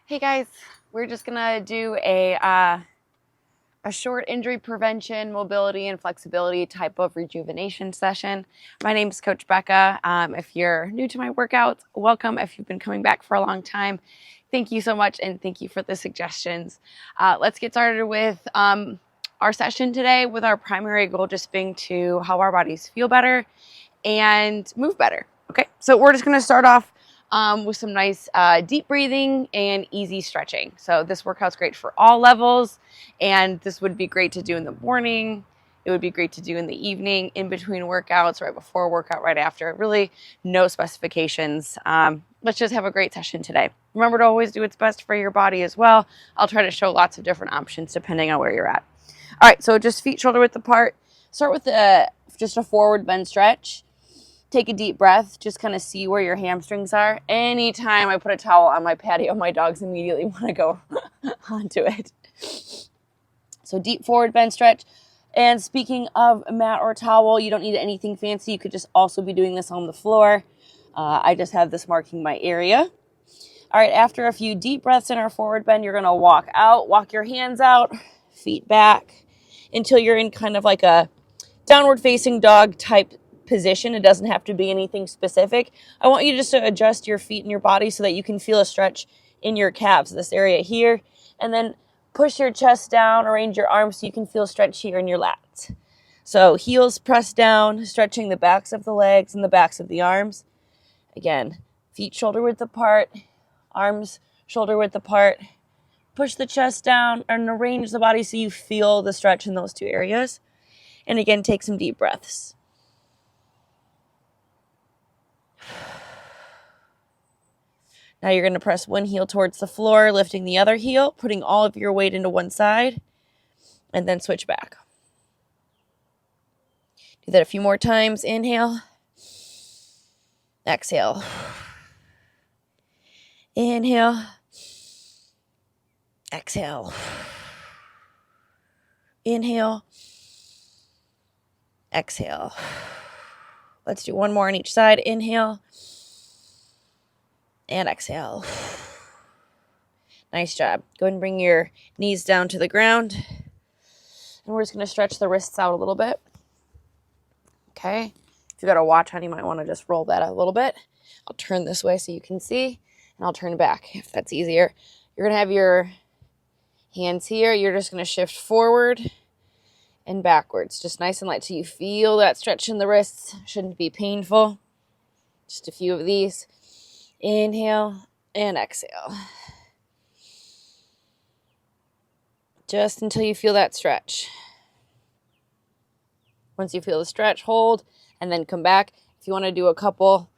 Hey guys, we're just gonna do a short injury prevention, mobility, and flexibility type of rejuvenation session. My name is Coach Becca. If you're new to my workouts, welcome. If you've been coming back for a long time, thank you so much, and thank you for the suggestions. Let's get started with our session today, with our primary goal just being to help our bodies feel better and move better. Okay, so we're just gonna start off with some nice deep breathing and easy stretching. So this workout's great for all levels, and this would be great to do in the morning. It would be great to do in the evening, in between workouts, right before a workout, right after. Really, no specifications. Let's just have a great session today. Remember to always do what's best for your body as well. I'll try to show lots of different options depending on where you're at. All right, so just feet shoulder width apart. Start with just a forward bend stretch. Take a deep breath, just kind of see where your hamstrings are. Anytime I put a towel on my patio, my dogs immediately want to go onto it. So deep forward bend stretch. And speaking of mat or towel, you don't need anything fancy. You could just also be doing this on the floor. I just have this marking my area. All right, after a few deep breaths in our forward bend, you're gonna walk out, walk your hands out, feet back, until you're in kind of like a downward facing dog type position. It doesn't have to be anything specific. I want you just to adjust your feet and your body so that you can feel a stretch in your calves, this area here, and then push your chest down, arrange your arms so you can feel stretch here in your lats. So heels pressed down, stretching the backs of the legs and the backs of the arms. Again, feet shoulder width apart, arms shoulder width apart. Push the chest down and arrange the body so you feel the stretch in those two areas. And again, take some deep breaths. Now you're going to press one heel towards the floor, lifting the other heel, putting all of your weight into one side, and then switch back. Do that a few more times. Inhale. Exhale. Inhale. Exhale. Inhale. Exhale. Let's do one more on each side. Inhale. And exhale. Nice job. Go ahead and bring your knees down to the ground. And we're just going to stretch the wrists out a little bit. Okay. If you got a watch on, you might want to just roll that a little bit. I'll turn this way so you can see, and I'll turn back if that's easier. You're going to have your hands here. You're just going to shift forward and backwards, just nice and light so you feel that stretch in the wrists. Shouldn't be painful. Just a few of these. Inhale and exhale. Just until you feel that stretch. Once you feel the stretch, hold, and then come back. If you want to do a couple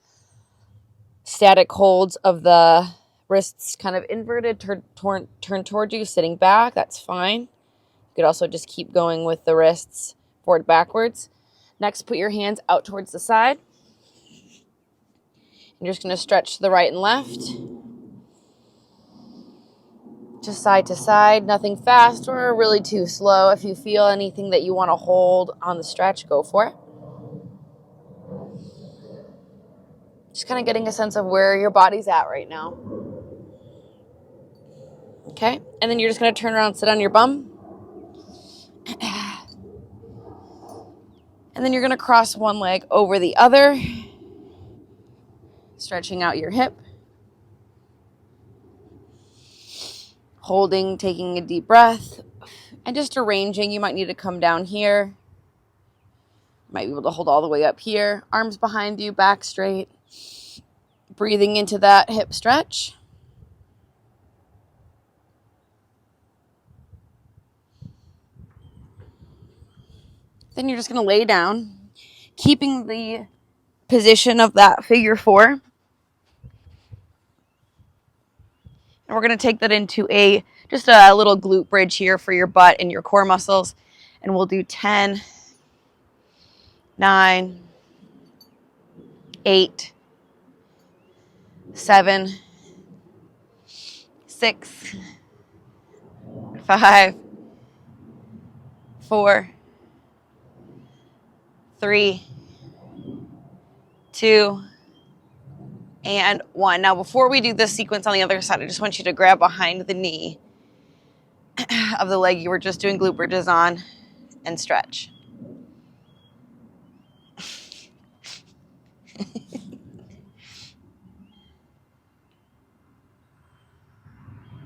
static holds of the wrists kind of inverted, turn toward you, sitting back, that's fine. You could also just keep going with the wrists forward, backwards. Next, put your hands out towards the side. You're just going to stretch to the right and left. Just side to side, nothing fast or really too slow. If you feel anything that you want to hold on the stretch, go for it. Just kind of getting a sense of where your body's at right now. Okay, and then you're just going to turn around, sit on your bum. And then you're going to cross one leg over the other, stretching out your hip. Holding, taking a deep breath, and just arranging. You might need to come down here. Might be able to hold all the way up here. Arms behind you, back straight. Breathing into that hip stretch. Then you're just going to lay down, keeping the position of that figure four. And we're going to take that into just a little glute bridge here for your butt and your core muscles. And we'll do 10, 9, 8, 7, 6, 5, 4, 3, 2, and 1. Now, before we do this sequence on the other side, I just want you to grab behind the knee of the leg you were just doing glute bridges on and stretch.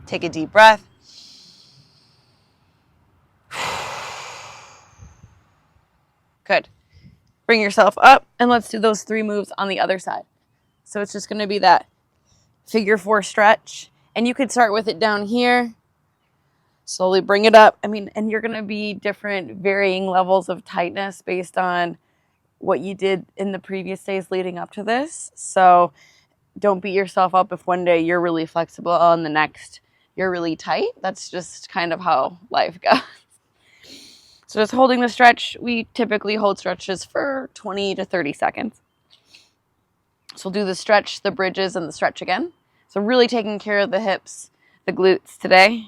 Take a deep breath. Good. Bring yourself up, and let's do those 3 moves on the other side. So it's just going to be that figure 4 stretch, and you could start with it down here. Slowly bring it up. And you're going to be different varying levels of tightness based on what you did in the previous days leading up to this. So don't beat yourself up if one day you're really flexible and the next you're really tight. That's just kind of how life goes. So just holding the stretch, we typically hold stretches for 20 to 30 seconds. So we'll do the stretch, the bridges, and the stretch again. So really taking care of the hips, the glutes today.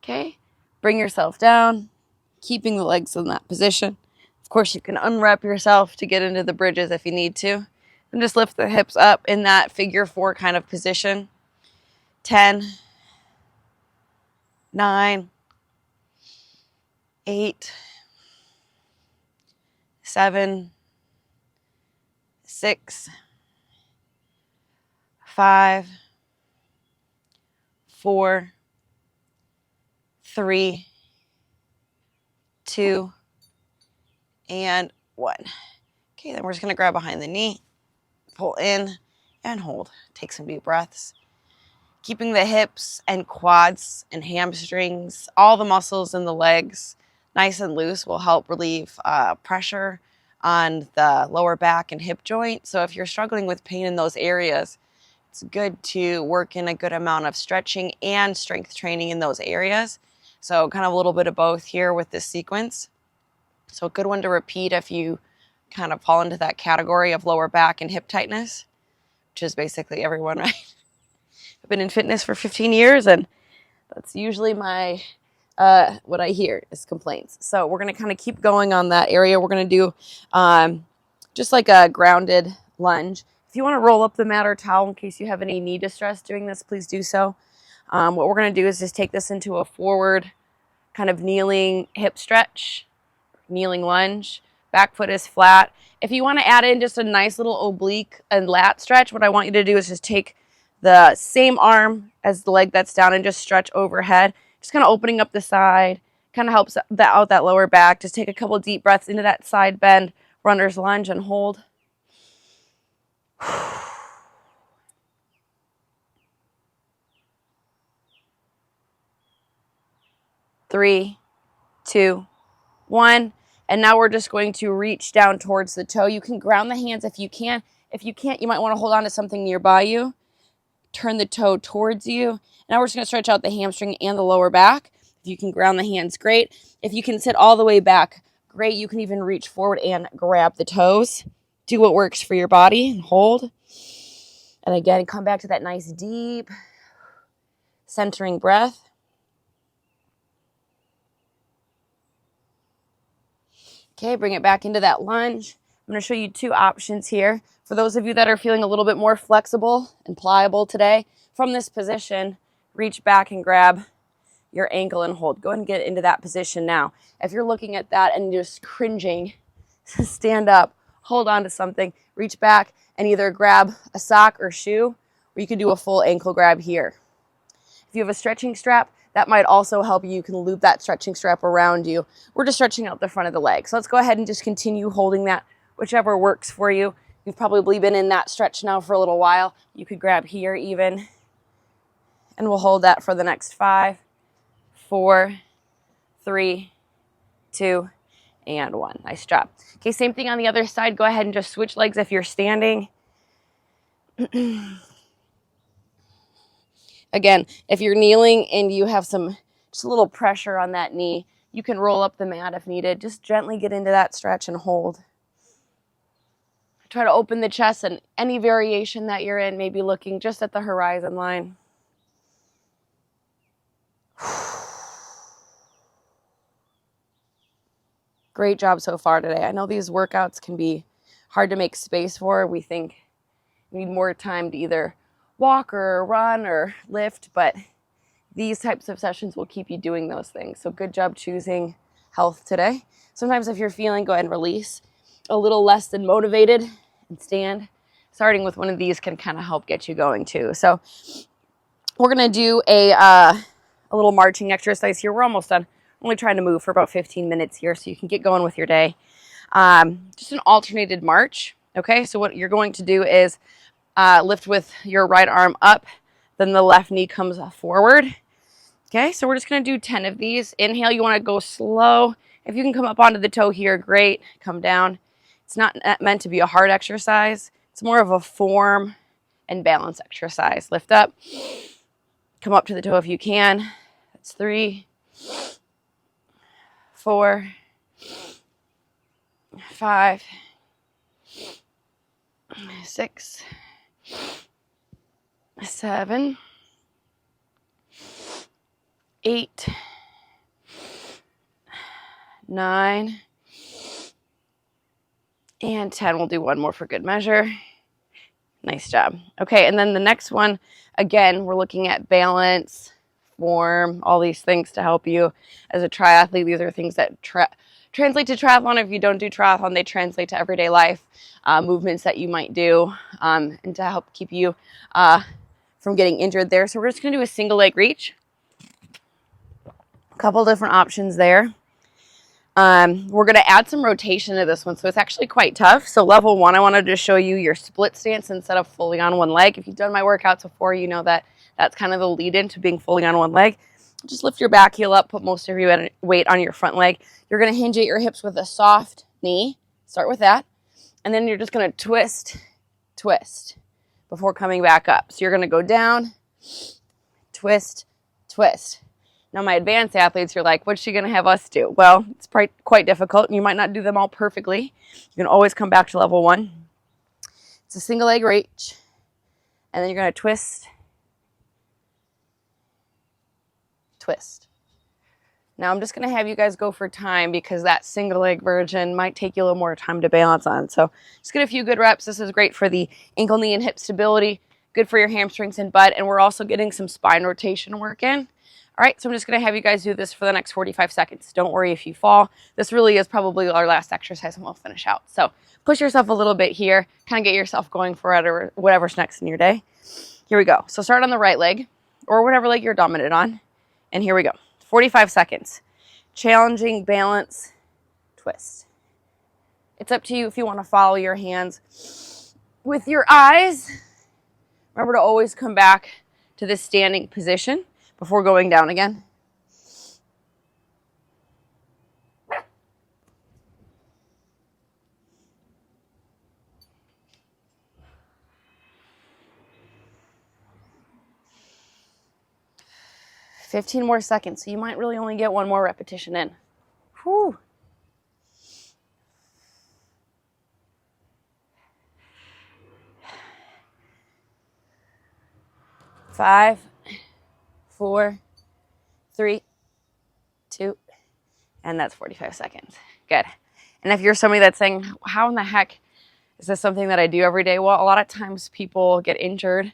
Okay, bring yourself down, keeping the legs in that position. Of course, you can unwrap yourself to get into the bridges if you need to. And just lift the hips up in that figure 4 kind of position. 10, 9, 8, 7, 6, 5, 4, 3, 2, and 1. Okay, then we're just going to grab behind the knee, pull in, and hold. Take some deep breaths. Keeping the hips and quads and hamstrings, all the muscles in the legs nice and loose will help relieve pressure on the lower back and hip joint. So if you're struggling with pain in those areas, it's good to work in a good amount of stretching and strength training in those areas. So kind of a little bit of both here with this sequence. So a good one to repeat if you kind of fall into that category of lower back and hip tightness, which is basically everyone, right? I've been in fitness for 15 years, and that's usually my what I hear is complaints. So we're going to kind of keep going on that area. We're going to do just like a grounded lunge. If you want to roll up the mat or towel in case you have any knee distress doing this, please do so. What we're going to do is just take this into a forward kind of kneeling hip stretch, kneeling lunge. Back foot is flat. If you want to add in just a nice little oblique and lat stretch, what I want you to do is just take the same arm as the leg that's down and just stretch overhead. Just kind of opening up the side. Kind of helps out that lower back. Just take a couple deep breaths into that side bend, runner's lunge, and hold. 3, 2, 1. And now we're just going to reach down towards the toe. You can ground the hands if you can. If you can't, you might want to hold on to something nearby you. Turn the toe towards you. Now we're just going to stretch out the hamstring and the lower back. If you can ground the hands, great. If you can sit all the way back, great. You can even reach forward and grab the toes. Do what works for your body and hold. And again, come back to that nice deep centering breath. Okay, bring it back into that lunge. I'm going to show you 2 options here. For those of you that are feeling a little bit more flexible and pliable today, from this position, reach back and grab your ankle and hold. Go ahead and get into that position now. If you're looking at that and just cringing, stand up, hold on to something, reach back and either grab a sock or shoe, or you can do a full ankle grab here. If you have a stretching strap, that might also help you. You can loop that stretching strap around you. We're just stretching out the front of the leg. So let's go ahead and just continue holding that, whichever works for you. You've probably been in that stretch now for a little while. You could grab here even. And we'll hold that for the next 5, 4, 3, 2, and 1. Nice job. Okay, same thing on the other side. Go ahead and just switch legs if you're standing. Again, if you're kneeling and you have just a little pressure on that knee, you can roll up the mat if needed. Just gently get into that stretch and hold. Try to open the chest, and any variation that you're in, maybe looking just at the horizon line. Great job so far today. I know these workouts can be hard to make space for. We think we need more time to either walk or run or lift, but these types of sessions will keep you doing those things. So good job choosing health today. Sometimes if you're feeling, go ahead and release a little less than motivated and stand. Starting with one of these can kind of help get you going too. So we're going to do a little marching exercise here. We're almost done. I'm only trying to move for about 15 minutes here so you can get going with your day. Just an alternated march. Okay, so what you're going to do is lift with your right arm up, then the left knee comes forward. Okay, so we're just going to do 10 of these. Inhale, you want to go slow. If you can come up onto the toe here, great. Come down. It's not meant to be a hard exercise. It's more of a form and balance exercise. Lift up. Come up to the toe if you can. That's 3, 4, 5, 6, 7, 8, 9, and 10. We'll do one more for good measure. Nice job. Okay, and then the next one, again, we're looking at balance, form, all these things to help you as a triathlete. These are things that translate to triathlon. If you don't do triathlon, they translate to everyday life, movements that you might do, and to help keep you from getting injured there. So we're just going to do a single leg reach. A couple different options there. We're going to add some rotation to this one, so it's actually quite tough. So level 1, I wanted to show you your split stance instead of fully on one leg. If you've done my workouts before, you know that that's kind of the lead into being fully on one leg. Just lift your back heel up, put most of your weight on your front leg. You're going to hinge at your hips with a soft knee. Start with that. And then you're just going to twist, twist before coming back up. So you're going to go down, twist, twist. Now, my advanced athletes, you're like, what's she going to have us do? Well, it's quite difficult. You might not do them all perfectly. You can always come back to level 1. It's a single leg reach. And then you're going to twist, twist. Now, I'm just going to have you guys go for time because that single leg version might take you a little more time to balance on. So just get a few good reps. This is great for the ankle, knee, and hip stability. Good for your hamstrings and butt. And we're also getting some spine rotation work in. All right, so I'm just going to have you guys do this for the next 45 seconds. Don't worry if you fall. This really is probably our last exercise and we'll finish out. So push yourself a little bit here, kind of get yourself going for whatever's next in your day. Here we go. So start on the right leg or whatever leg you're dominant on. And here we go. 45 seconds. Challenging balance, twist. It's up to you if you want to follow your hands with your eyes. Remember to always come back to this standing position before going down again. $15 more seconds, so you might really only get one more repetition in. Whew. 5, 4, 3, 2, and that's 45 seconds. Good. And if you're somebody that's saying, how in the heck is this something that I do every day? Well, a lot of times people get injured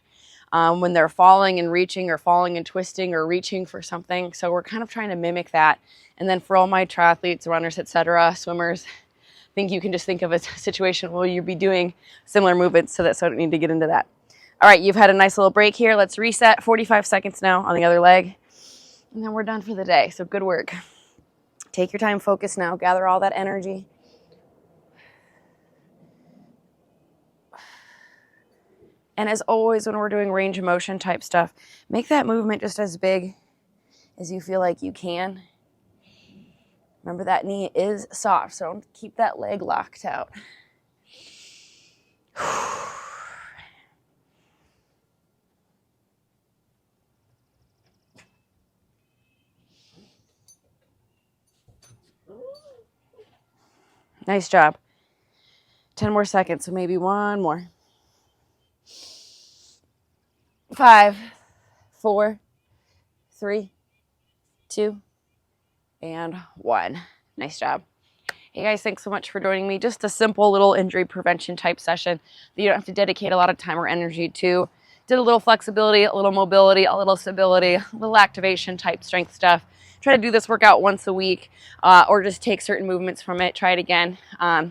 when they're falling and reaching or falling and twisting or reaching for something. So we're kind of trying to mimic that. And then for all my triathletes, runners, etc., swimmers, I think you can just think of a situation where you'll be doing similar movements, so I don't need to get into that. All right, you've had a nice little break here. Let's reset. 45 seconds now on the other leg. And then we're done for the day. So good work. Take your time, focus now. Gather all that energy. And as always, when we're doing range of motion type stuff, make that movement just as big as you feel like you can. Remember that knee is soft, so don't keep that leg locked out. Nice job. 10 more seconds, so maybe one more. 5, 4, 3, 2, and 1. Nice job. Hey guys, thanks so much for joining me. Just a simple little injury prevention type session that you don't have to dedicate a lot of time or energy to. Did a little flexibility, a little mobility, a little stability, a little activation type strength stuff. Try to do this workout once a week, or just take certain movements from it. Try it again.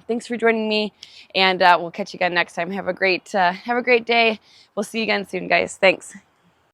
Thanks for joining me, and we'll catch you again next time. Have a great day. We'll see you again soon, guys. Thanks.